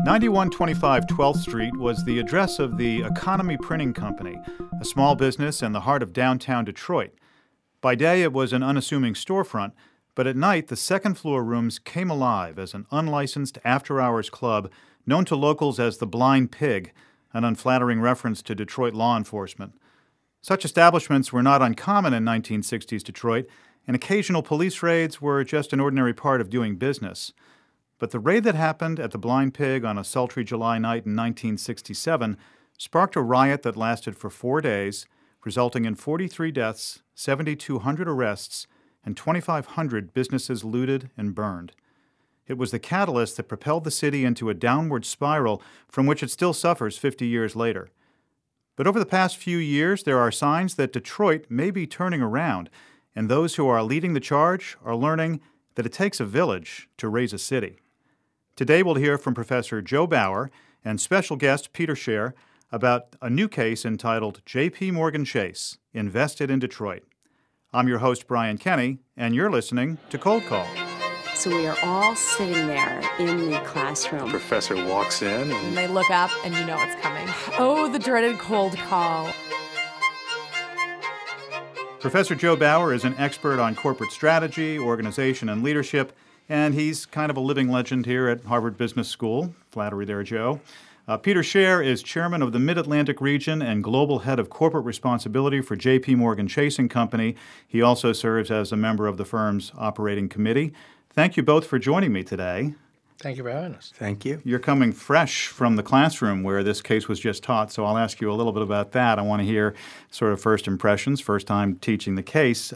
9125 12th Street was the address of the Economy Printing Company, a small business in the heart of downtown Detroit. By day, it was an unassuming storefront, but at night, the second-floor rooms came alive as an unlicensed after-hours club known to locals as the Blind Pig, an unflattering reference to Detroit law enforcement. Such establishments were not uncommon in 1960s Detroit, and occasional police raids were just an ordinary part of doing business. But the raid that happened at the Blind Pig on a sultry July night in 1967 sparked a riot that lasted for 4 days, resulting in 43 deaths, 7,200 arrests, and 2,500 businesses looted and burned. It was the catalyst that propelled the city into a downward spiral from which it still suffers 50 years later. But over the past few years, there are signs that Detroit may be turning around, and those who are leading the charge are learning that it takes a village to raise a city. Today we'll hear from Professor Joe Bower and special guest Peter Scher about a new case entitled JPMorgan Chase, Invested in Detroit. I'm your host, Brian Kenny, and you're listening to Cold Call. So we are all sitting there in the classroom. The professor walks in and they look up and you know it's coming. Oh, the dreaded cold call. Professor Joe Bower is an expert on corporate strategy, organization, and leadership, and he's kind of a living legend here at Harvard Business School. Flattery there, Joe. Peter Scher is chairman of the Mid-Atlantic region and global head of corporate responsibility for JPMorgan Chase & Company. He also serves as a member of the firm's operating committee. Thank you both for joining me today. Thank you for having us. Thank you. You're coming fresh from the classroom where this case was just taught, so I'll ask you a little bit about that. I want to hear sort of first impressions, first time teaching the case.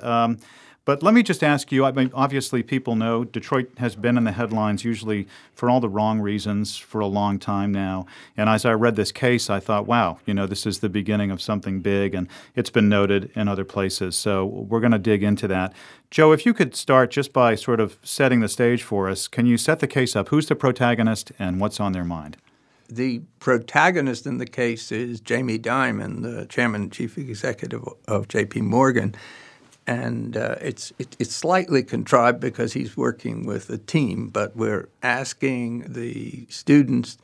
But let me just ask you, I mean, obviously people know Detroit has been in the headlines usually for all the wrong reasons for a long time now. And as I read this case, I thought, wow, this is the beginning of something big, and it's been noted in other places. So we're going to dig into that. Joe, if you could start just by sort of setting the stage for us, can you set the case up? Who's the protagonist and what's on their mind? The protagonist in the case is Jamie Dimon, the chairman and chief executive of JPMorgan. And it's slightly contrived because he's working with a team, but we're asking the students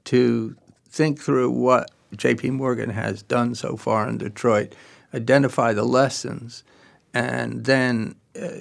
to think through what JPMorgan has done so far in Detroit, identify the lessons, and then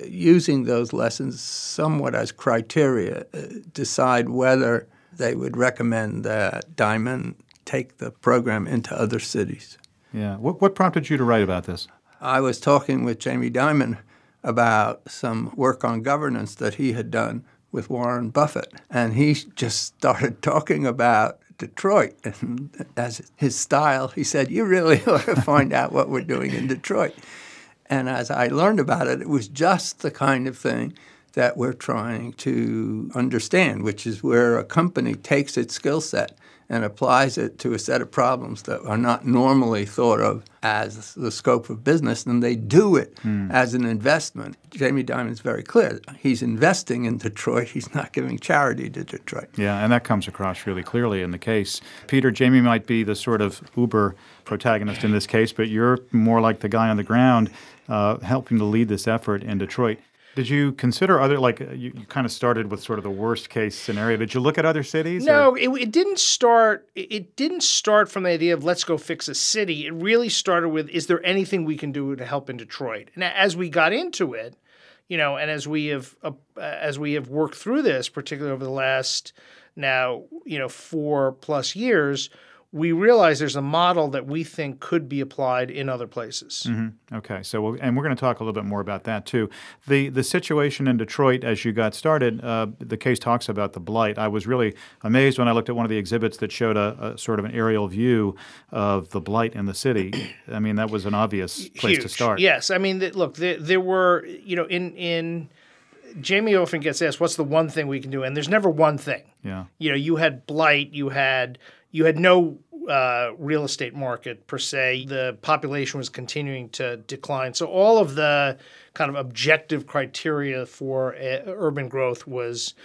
using those lessons somewhat as criteria, decide whether they would recommend that Dimon take the program into other cities. Yeah. What prompted you to write about this? I was talking with Jamie Dimon about some work on governance that he had done with Warren Buffett, and he just started talking about Detroit. And as his style, he said, you really ought to find out what we're doing in Detroit. And as I learned about it, it was just the kind of thing that we're trying to understand, which is where a company takes its skill set and applies it to a set of problems that are not normally thought of as the scope of business, and they do it as an investment. Jamie Dimon's very clear. He's investing in Detroit. He's not giving charity to Detroit. Yeah, and that comes across really clearly in the case. Peter, Jamie might be the sort of uber protagonist in this case, but you're more like the guy on the ground helping to lead this effort in Detroit. Did you consider other, you kind of started with sort of the worst case scenario. Did you look at other cities? No, it didn't start. It didn't start from the idea of let's go fix a city. It really started with, is there anything we can do to help in Detroit? And as we got into it, and as we have worked through this, particularly over the last now 4+ years, we realize there's a model that we think could be applied in other places. Mm-hmm. Okay, so we're going to talk a little bit more about that too. The situation in Detroit as you got started, the case talks about the Blight. I was really amazed when I looked at one of the exhibits that showed a sort of an aerial view of the Blight in the city. I mean, that was an obvious place to start. Yes, I mean, look, there were, in Jamie often gets asked, what's the one thing we can do? And there's never one thing. Yeah. You had Blight, you had no real estate market per se. The population was continuing to decline. So all of the kind of objective criteria for urban growth was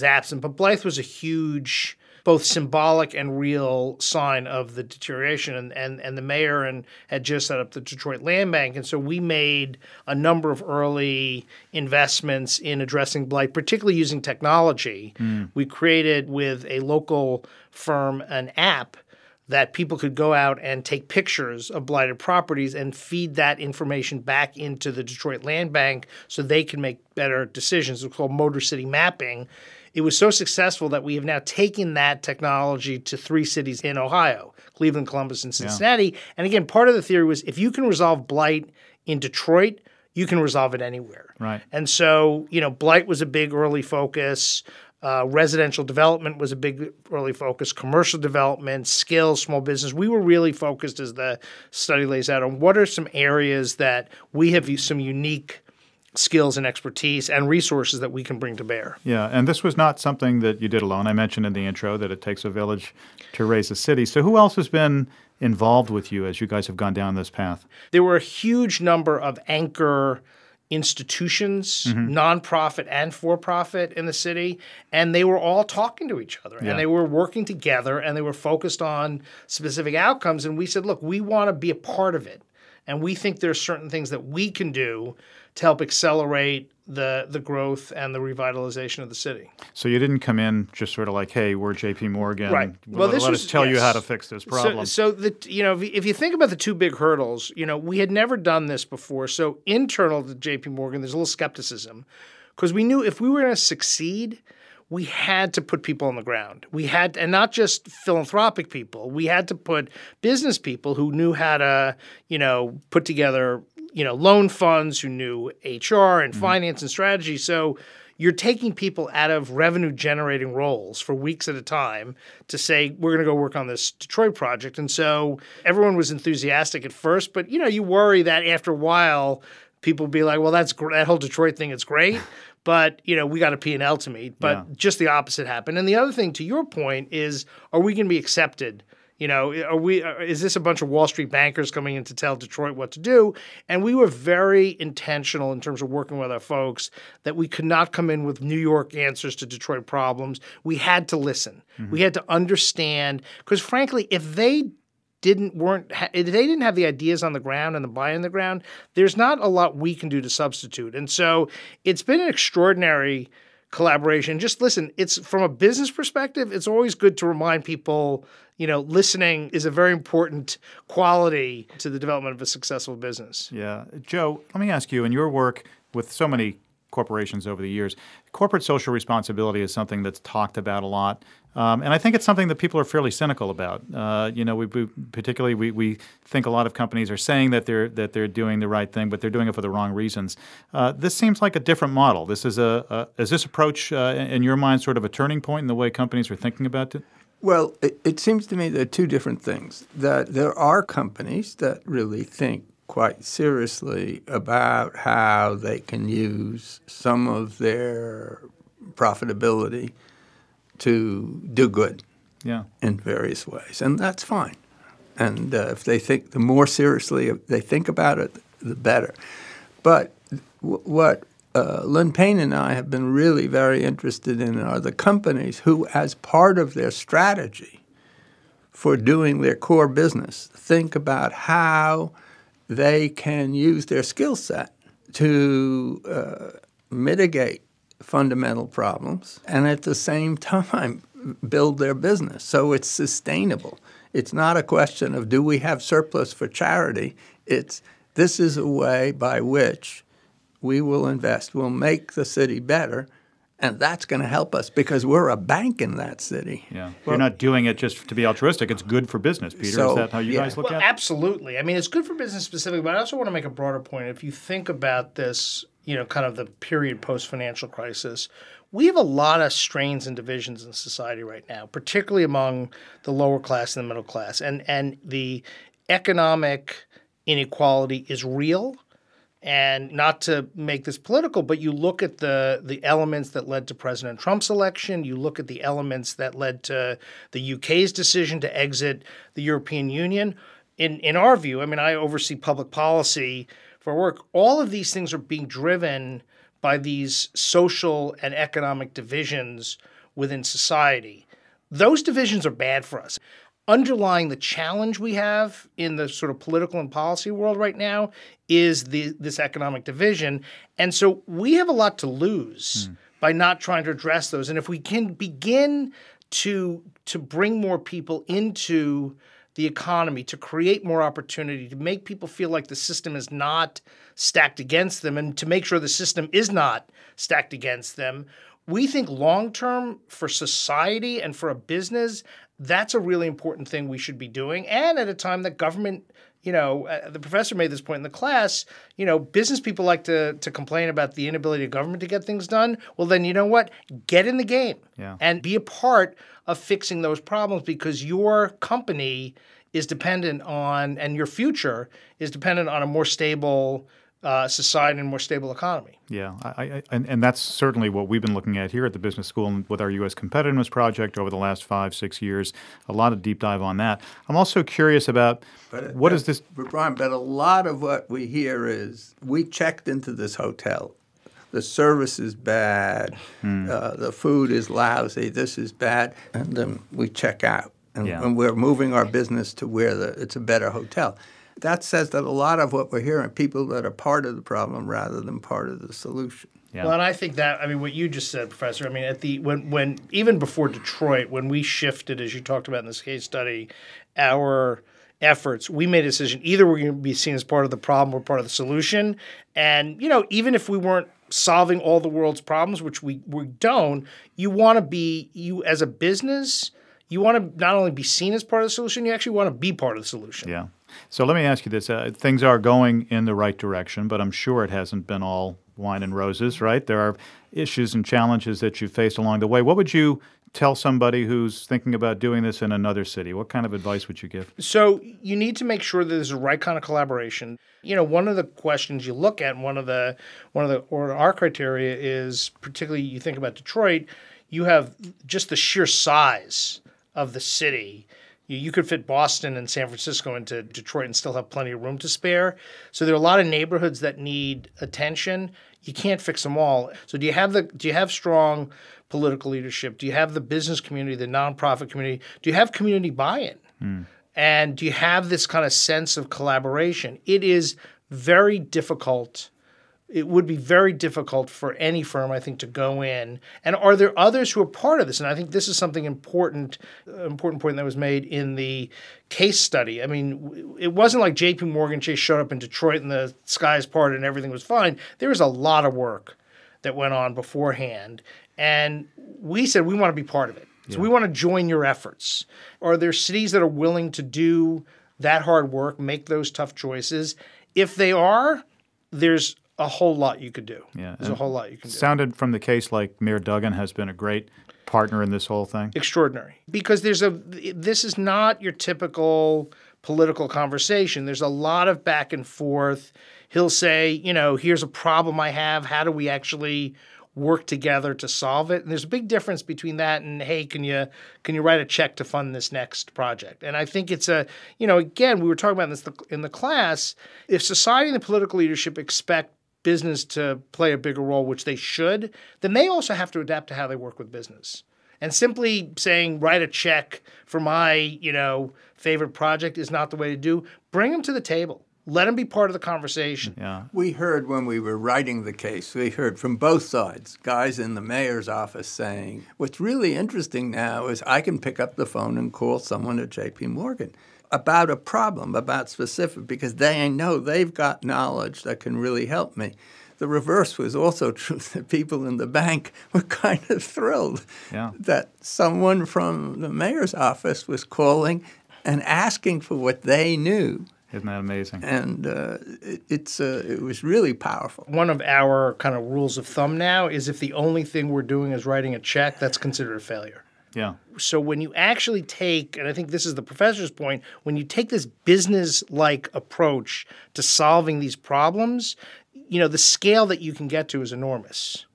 absent. But Blythe was a huge both symbolic and real sign of the deterioration. And the mayor had just set up the Detroit Land Bank. And so we made a number of early investments in addressing blight, particularly using technology. We created with a local firm an app that people could go out and take pictures of blighted properties and feed that information back into the Detroit Land Bank so they can make better decisions. It's called Motor City Mapping. It was so successful that we have now taken that technology to 3 cities in Ohio, Cleveland, Columbus, and Cincinnati. And again, part of the theory was if you can resolve blight in Detroit, you can resolve it anywhere. Right. And so, blight was a big early focus. Residential development was a big early focus, commercial development, skills, small business. We were really focused, as the study lays out, on what are some areas that we have some unique skills and expertise and resources that we can bring to bear. Yeah, and this was not something that you did alone. I mentioned in the intro that it takes a village to raise a city. So who else has been involved with you as you guys have gone down this path? There were a huge number of anchor institutions, nonprofit and for-profit in the city, and they were all talking to each other, and they were working together, and they were focused on specific outcomes. And we said, look, we want to be a part of it, and we think there are certain things that we can do to help accelerate the growth and the revitalization of the city. So you didn't come in just sort of like, hey, we're JPMorgan. Right. Well, let us tell you how to fix this problem. So if you think about the 2 big hurdles, we had never done this before. So internal to JPMorgan, there's a little skepticism because we knew if we were going to succeed, we had to put people on the ground. We had, and not just philanthropic people. We had to put business people who knew how to, put together loan funds, who knew HR and finance and strategy. So you're taking people out of revenue-generating roles for weeks at a time to say, we're going to go work on this Detroit project. And so everyone was enthusiastic at first, but, you worry that after a while, people will be like, well, that's that whole Detroit thing, it's great, but, we got a P&L to meet. But just the opposite happened. And the other thing, to your point, is are we going to be accepted? Is this a bunch of Wall Street bankers coming in to tell Detroit what to do? And we were very intentional in terms of working with our folks that we could not come in with New York answers to Detroit problems. We had to listen. We had to understand, because frankly, if they didn't have the ideas on the ground and the buy on the ground, there's not a lot we can do to substitute. And so it's been an extraordinary collaboration. Just listen, it's from a business perspective, it's always good to remind people, listening is a very important quality to the development of a successful business. Yeah. Joe, let me ask you, in your work with so many corporations over the years, corporate social responsibility is something that's talked about a lot. And I think it's something that people are fairly cynical about. We think a lot of companies are saying that they're doing the right thing, but they're doing it for the wrong reasons. This seems like a different model. This is is this approach in your mind sort of a turning point in the way companies are thinking about it? Well, it seems to me there are 2 different things. That there are companies that really think quite seriously about how they can use some of their profitability to do good in various ways. And that's fine. And if they think, the more seriously they think about it, the better. But what Lynn Payne and I have been really very interested in are the companies who, as part of their strategy for doing their core business, think about how they can use their skill set to mitigate fundamental problems and at the same time build their business so it's sustainable. It's not a question of do we have surplus for charity. It's this is a way by which we will invest, we'll make the city better, and that's going to help us because we're a bank in that city. Yeah, you're not doing it just to be altruistic. It's good for business, Peter. So, is that how you guys look at it? Absolutely. I mean, it's good for business specifically, but I also want to make a broader point. If you think about this, kind of the period post-financial crisis, we have a lot of strains and divisions in society right now, particularly among the lower class and the middle class. And the economic inequality is real. And not to make this political, but you look at the elements that led to President Trump's election, you look at the elements that led to the UK's decision to exit the European Union. In our view, I mean, I oversee public policy for work. All of these things are being driven by these social and economic divisions within society. those divisions are bad for us. Underlying the challenge we have in the sort of political and policy world right now is this economic division. And so we have a lot to lose by not trying to address those. And if we can begin to bring more people into the economy, to create more opportunity, to make people feel like the system is not stacked against them, and to make sure the system is not stacked against them, we think long-term for society and for a business, that's a really important thing we should be doing. And at a time that government, the professor made this point in the class, business people like to complain about the inability of government to get things done. Well, then you know what? Get in the game and be a part of fixing those problems, because your company is dependent on, and your future is dependent on, a more stable society and more stable economy. Yeah, and that's certainly what we've been looking at here at the Business School and with our U.S. Competitiveness Project over the last 5-6 years. A lot of deep dive on that. I'm also curious about what is this? Brian, but a lot of what we hear is, we checked into this hotel. The service is bad. The food is lousy. This is bad. And then we check out. And we're moving our business to where it's a better hotel. That says that a lot of what we're hearing are people that are part of the problem rather than part of the solution. Yeah. Well, and I think that, what you just said, Professor, when even before Detroit, when we shifted, as you talked about in this case study, our efforts, we made a decision, either we're going to be seen as part of the problem or part of the solution. And, even if we weren't solving all the world's problems, which we don't, you as a business, you want to not only be seen as part of the solution, you actually want to be part of the solution. Yeah. So let me ask you this. Things are going in the right direction, but I'm sure it hasn't been all wine and roses, right? There are issues and challenges that you faced along the way. What would you tell somebody who's thinking about doing this in another city? What kind of advice would you give? So you need to make sure that there's the right kind of collaboration. One of the questions you look at, or our criteria is, particularly you think about Detroit, you have just the sheer size of the city. You could fit Boston and San Francisco into Detroit and still have plenty of room to spare. So there are a lot of neighborhoods that need attention. You can't fix them all. So do you have strong political leadership? Do you have the business community, the nonprofit community? Do you have community buy-in? And do you have this kind of sense of collaboration? It is very difficult. It would be very difficult for any firm, I think, to go in. And are there others who are part of this? And I think this is something important point that was made in the case study. It wasn't like JPMorgan Chase showed up in Detroit and the skies parted and everything was fine. There was a lot of work that went on beforehand. And we said we want to be part of it. So we want to join your efforts. Are there cities that are willing to do that hard work, make those tough choices? If they are, there's a whole lot you could do. Yeah. There's a whole lot you can do. Sounded from the case like Mayor Duggan has been a great partner in this whole thing. Extraordinary. Because this is not your typical political conversation. There's a lot of back and forth. He'll say, here's a problem I have. How do we actually work together to solve it? And there's a big difference between that and, hey, can you write a check to fund this next project? And I think it's again, we were talking about this in the class. If society and the political leadership expect business to play a bigger role, which they should, then they also have to adapt to how they work with business. And simply saying, write a check for my, favorite project is not the way to do. Bring them to the table. Let them be part of the conversation. Yeah. We heard when we were writing the case, we heard from both sides, guys in the mayor's office saying, what's really interesting now is I can pick up the phone and call someone at JPMorgan about a problem, about specific, because they know they've got knowledge that can really help me. The reverse was also true. The people in the bank were kind of thrilled that someone from the mayor's office was calling and asking for what they knew. Isn't that amazing? And it was really powerful. One of our kind of rules of thumb now is if the only thing we're doing is writing a check, that's considered a failure. Yeah. So when you actually take, and I think this is the professor's point, when you take this business-like approach to solving these problems, the scale that you can get to is enormous.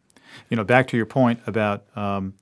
Back to your point about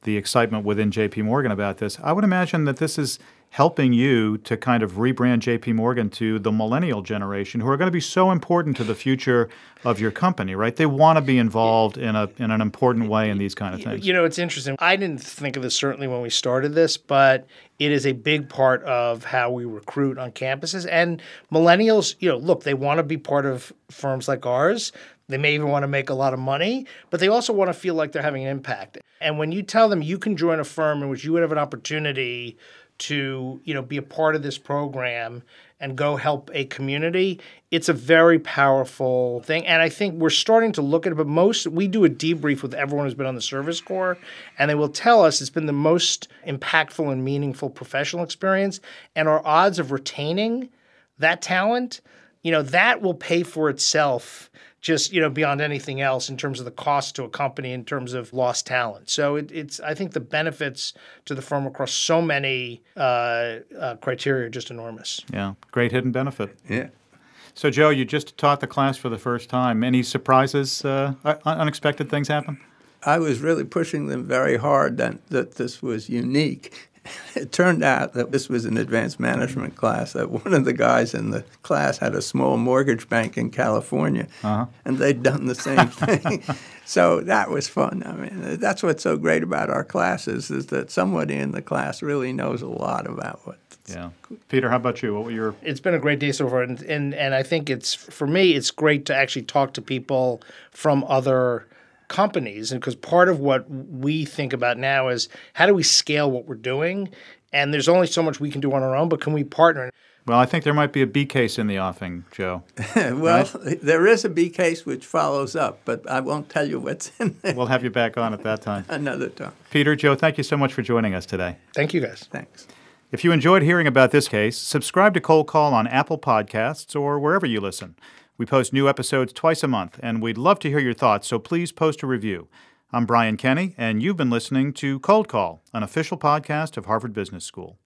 the excitement within JPMorgan about this, I would imagine that this is helping you to kind of rebrand JPMorgan to the millennial generation, who are going to be so important to the future of your company, right? They want to be involved in an important way in these kind of things. It's interesting. I didn't think of this certainly when we started this, but it is a big part of how we recruit on campuses. And millennials, look, they want to be part of firms like ours. They may even want to make a lot of money, but they also want to feel like they're having an impact. And when you tell them you can join a firm in which you would have an opportunity to, be a part of this program and go help a community, it's a very powerful thing. And I think we're starting to look at it, but we do a debrief with everyone who's been on the Service Corps, and they will tell us it's been the most impactful and meaningful professional experience. And our odds of retaining that talent, that will pay for itself just, beyond anything else in terms of the cost to a company in terms of lost talent. So I think the benefits to the firm across so many criteria are just enormous. Yeah, great hidden benefit. Yeah. So, Joe, you just taught the class for the first time. Any surprises, unexpected things happen? I was really pushing them very hard that this was unique. It turned out that this was an advanced management class, that one of the guys in the class had a small mortgage bank in California, and they'd done the same thing. So that was fun. I mean, that's what's so great about our classes, is that somebody in the class really knows a lot about what. Yeah. Peter, how about you? What were your... It's been a great day so far, and I think for me, it's great to actually talk to people from other companies, and because part of what we think about now is how do we scale what we're doing, and there's only so much we can do on our own, but can we partner? Well, I think there might be a B case in the offing, Joe. Well, right? There is a B case which follows up, but I won't tell you what's in there. We'll have you back on at that time. Another time. Peter, Joe, thank you so much for joining us today. Thank you, guys. Thanks. If you enjoyed hearing about this case, subscribe to Cold Call on Apple Podcasts or wherever you listen. We post new episodes twice a month, and we'd love to hear your thoughts, so please post a review. I'm Brian Kenny, and you've been listening to Cold Call, an official podcast of Harvard Business School.